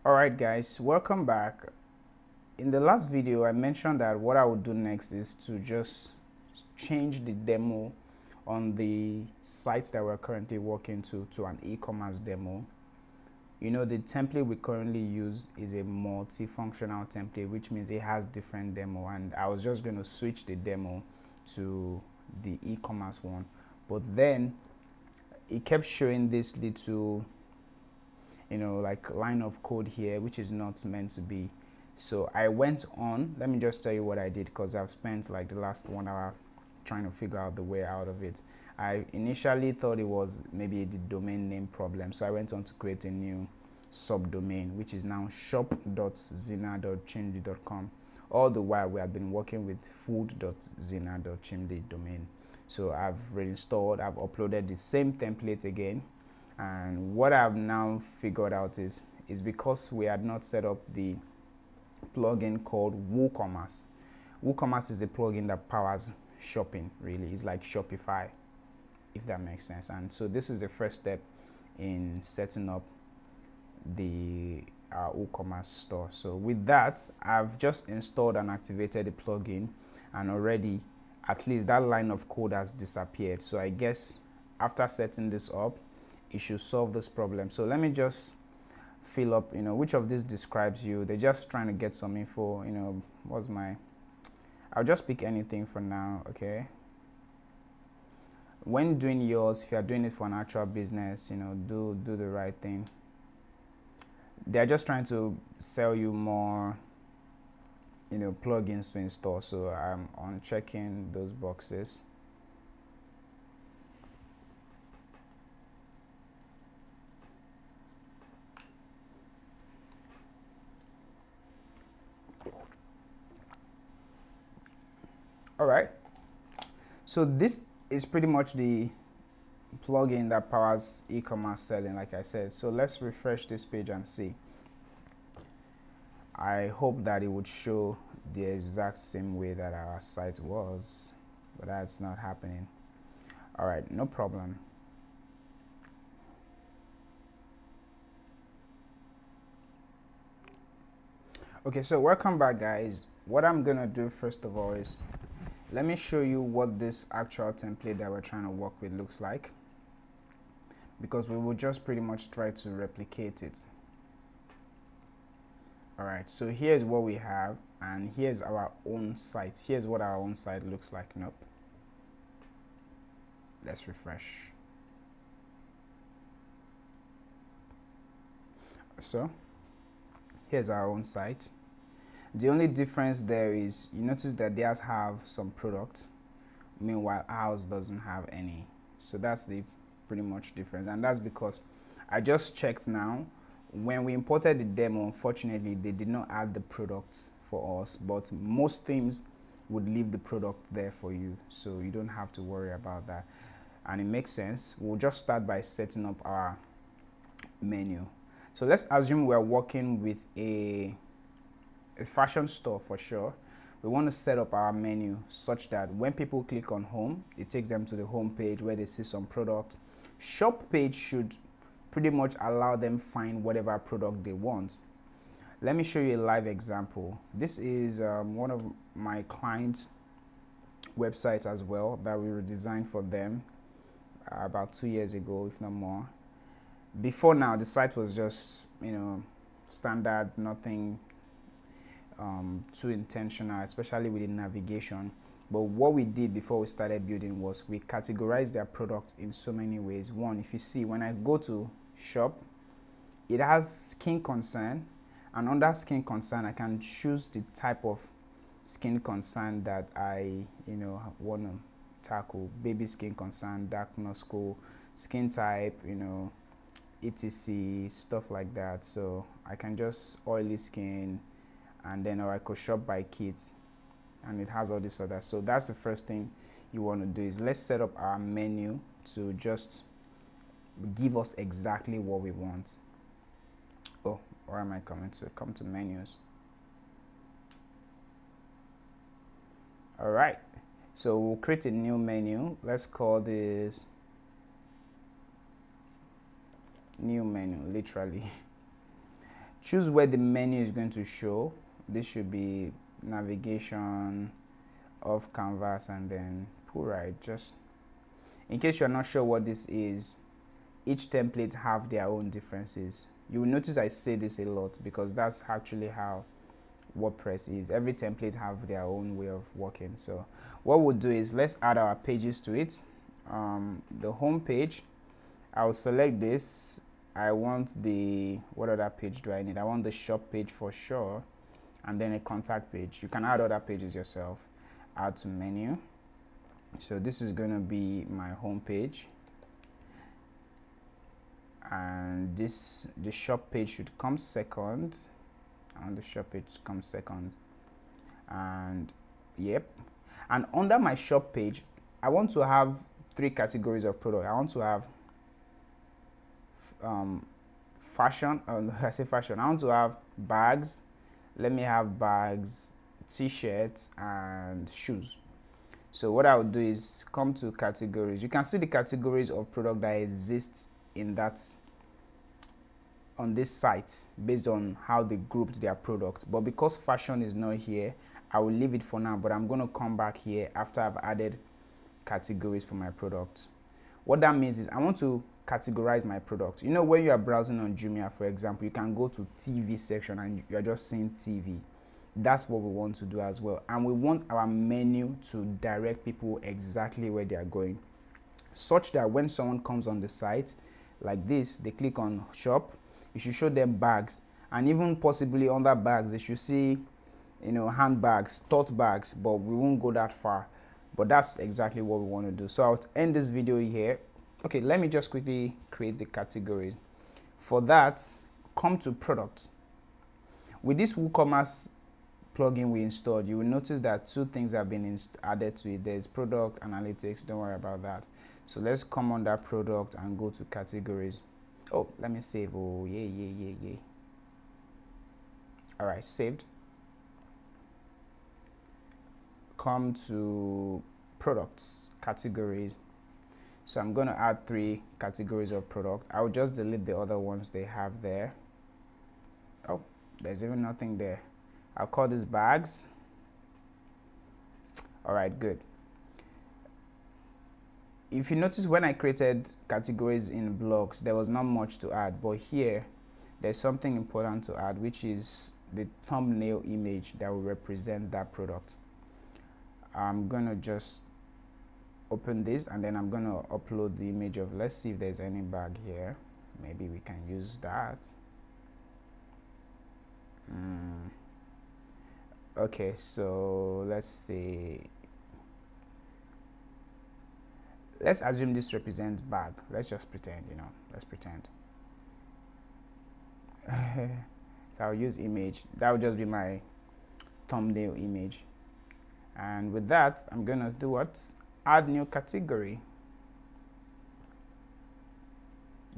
Alright guys, welcome back. In the last video I mentioned that what I would do next is to just change the demo on the sites that we're currently working to an e-commerce demo. You know, the template we currently use is a multifunctional template, which means it has different demo, and I was just going to switch the demo to the e-commerce one, but then it kept showing this little like line of code here, which is not meant to be. So I went on, let me just tell you what I did, because I've spent like the last 1 hour trying to figure out the way out of it. I initially thought it was maybe the domain name problem, so I went on to create a new subdomain, which is now shop.zina.chimdi.com. All the while we have been working with food.zina.chimdi domain. So I've reinstalled, I've uploaded the same template again, and what I've now figured out is because we had not set up the plugin called Ecommerce. Ecommerce is the plugin that powers shopping, really. It's like Shopify, if that makes sense. And so this is the first step in setting up the Ecommerce store. So with that, I've just installed and activated the plugin, and already at least that line of code has disappeared. So I guess after setting this up, it should solve this problem. So let me just fill up, which of this describes you. They're just trying to get some info. I'll just pick anything for now. Okay, when doing yours, if you're doing it for an actual business, do the right thing. They're just trying to sell you more plugins to install, so I'm on checking those boxes. All right, so this is pretty much the plugin that powers e-commerce selling, like I said. So let's refresh this page and see. I hope that it would show the exact same way that our site was, but that's not happening. All right, no problem. Okay, so welcome back guys. What I'm gonna do first of all is let me show you what this actual template that we're trying to work with looks like, because we will just pretty much try to replicate it. Alright, so here's what we have, and here's our own site. Here's what our own site looks like. Nope. Let's refresh. So here's our own site. The only difference there is you notice that theirs have some products, meanwhile ours doesn't have any. So that's the pretty much difference, and that's because I just checked now. When we imported the demo, unfortunately they did not add the products for us, but most themes would leave the product there for you, so you don't have to worry about that, and it makes sense. We'll just start by setting up our menu. So let's assume we're working with a fashion store for sure. We want to set up our menu such that when people click on home, it takes them to the home page where they see some product. Shop page should pretty much allow them find whatever product they want. Let me show you a live example. This is one of my clients' websites as well that we redesigned for them about 2 years ago, if not more. Before now, the site was just standard, nothing too intentional, especially with the navigation. But what we did before we started building was we categorized their product in so many ways. One, if you see, when I go to shop, it has skin concern, and under skin concern I can choose the type of skin concern that I want to tackle. Baby skin concern, dark nostril, skin type, etc, stuff like that. So I can just oily skin, and then or I could shop by kits, and it has all this other. So that's the first thing you want to do, is let's set up our menu to just give us exactly what we want. Oh, where am I coming to? Come to menus. All right, so we'll create a new menu. Let's call this new menu, literally. choose where the menu is going to show. This should be navigation, off canvas, and then pull right. Just in case you're not sure what this is, each template have their own differences. You will notice I say this a lot because that's actually how WordPress is. Every template have their own way of working. So what we'll do is let's add our pages to it. The home page, I'll select this. I want the, what other page do I need? I want the shop page for sure, and then a contact page. You can add other pages yourself. Add to menu. So this is going to be my home page, and the shop page should come second, and the shop page comes second, and yep. And under my shop page, I want to have 3 categories of product. I want to have fashion. I say fashion. I want to have bags. Let me have bags, t-shirts, and shoes. So what I would do is come to categories. You can see the categories of product that exist in that, on this site, based on how they grouped their products. But because fashion is not here, I will leave it for now, but I'm going to come back here after I've added categories for my product. What that means is I want to categorize my product. You know, when you are browsing on Jumia, for example, you can go to TV section and you're just seeing TV. That's what we want to do as well. And we want our menu to direct people exactly where they are going, such that when someone comes on the site like this, they click on shop, you should show them bags, and even possibly under bags they should see, you know, handbags, tote bags, but we won't go that far. But that's exactly what we want to do. So I'll end this video here. Okay, let me just quickly create the categories. For that, come to product. With this WooCommerce plugin we installed, you will notice that 2 things have been added to it. There's product analytics. Don't worry about that. So let's come under product and go to categories. Oh, let me save. Oh, yeah. All right, saved. Come to products, categories. So I'm going to add 3 categories of product. I'll just delete the other ones they have there. Oh, there's even nothing there. I'll call this bags. All right, good. If you notice, when I created categories in blocks, there was not much to add, but here there's something important to add, which is the thumbnail image that will represent that product. I'm gonna just open this, and then I'm gonna upload the image of, let's see if there's any bag here. Maybe we can use that. Okay, so let's see. Let's assume this represents bag. Let's just pretend, you know, let's pretend. So I'll use image. That will just be my thumbnail image. And with that, I'm gonna do what? Add new category.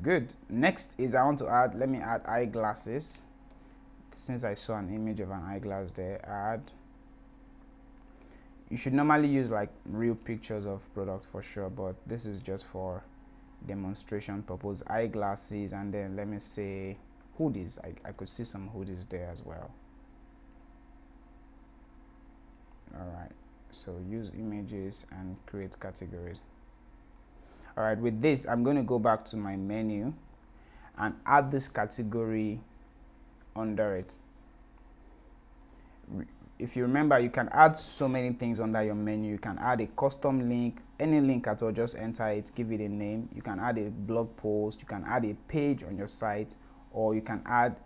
Good. Next is I want to add, let me add eyeglasses. Since I saw an image of an eyeglass there, add. You should normally use like real pictures of products for sure, but this is just for demonstration purpose. Eyeglasses, and then let me say hoodies. I could see some hoodies there as well. Alright, so use images and create categories. Alright, with this I'm going to go back to my menu and add this category under it. If you remember, you can add so many things under your menu. You can add a custom link, any link at all, just enter it, give it a name. You can add a blog post, you can add a page on your site, or you can add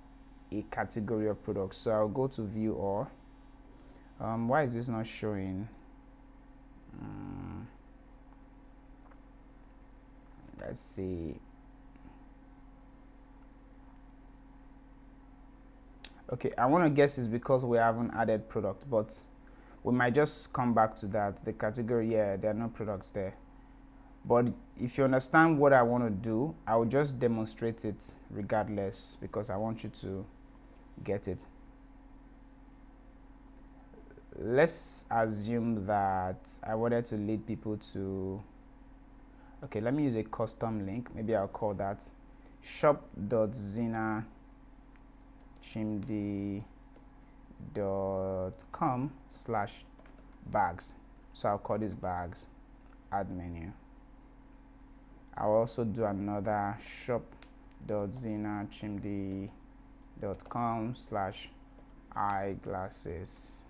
a category of products. So I'll go to view all. Why is this not showing? Let's see. Okay, I want to guess it's because we haven't added product, but we might just come back to that. The category, yeah, there are no products there. But if you understand what I want to do, I will just demonstrate it regardless, because I want you to get it. Let's assume that I wanted to lead people to, okay, let me use a custom link. Maybe I'll call that shop.zina chimd.com/bags. So I'll call this bags, add menu. I'll also do another shop.zinachimd.com/eyeglasses,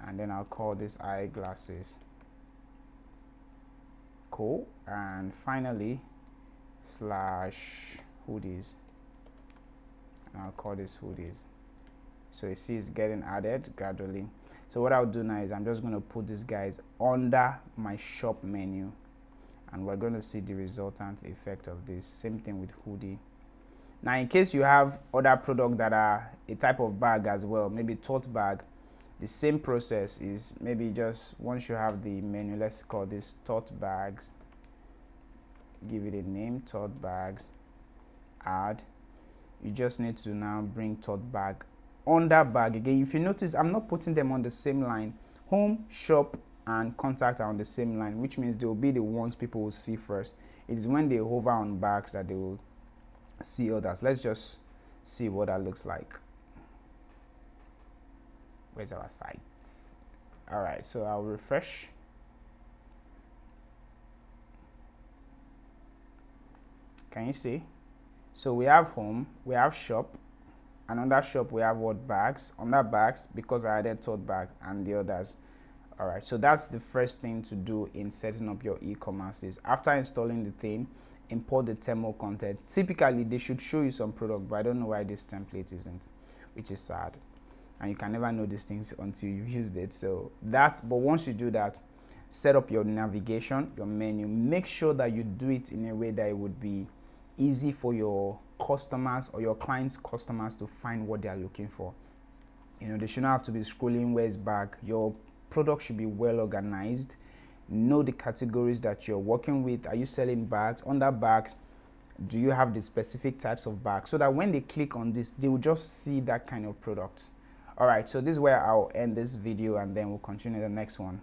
and then I'll call this eyeglasses. Cool. And finally /hoodies, and I'll call this hoodies. So you see it's getting added gradually. So what I'll do now is I'm just going to put these guys under my shop menu, and we're going to see the resultant effect of this. Same thing with hoodie. Now in case you have other products that are a type of bag as well, maybe tote bag, the same process is maybe just once you have the menu, let's call this tote bags, give it a name, tote bags, add. You just need to now bring tote bag under bag again. If you notice, I'm not putting them on the same line. Home, shop, and contact are on the same line, which means they will be the ones people will see first. It is when they hover on bags that they will see others. Let's just see what that looks like. Where's our site? All right, so I'll refresh. Can you see? So we have home, we have shop, and under shop we have what? Bags. Under bags, because I added tote bag and the others. All right, so that's the first thing to do in setting up your e-commerce. Is after installing the theme, import the thermal content. Typically they should show you some product, but I don't know why this template isn't, which is sad. And you can never know these things until you've used it. So that's, but once you do that, set up your navigation, your menu. Make sure that you do it in a way that it would be easy for your customers or your clients' customers to find what they are looking for. You know, they shouldn't have to be scrolling where's bag. Your product should be well organized. Know the categories that you're working with. Are you selling bags? Under bags, do you have the specific types of bags, so that when they click on this, they will just see that kind of product. All right, so this is where I'll end this video, and then we'll continue the next one.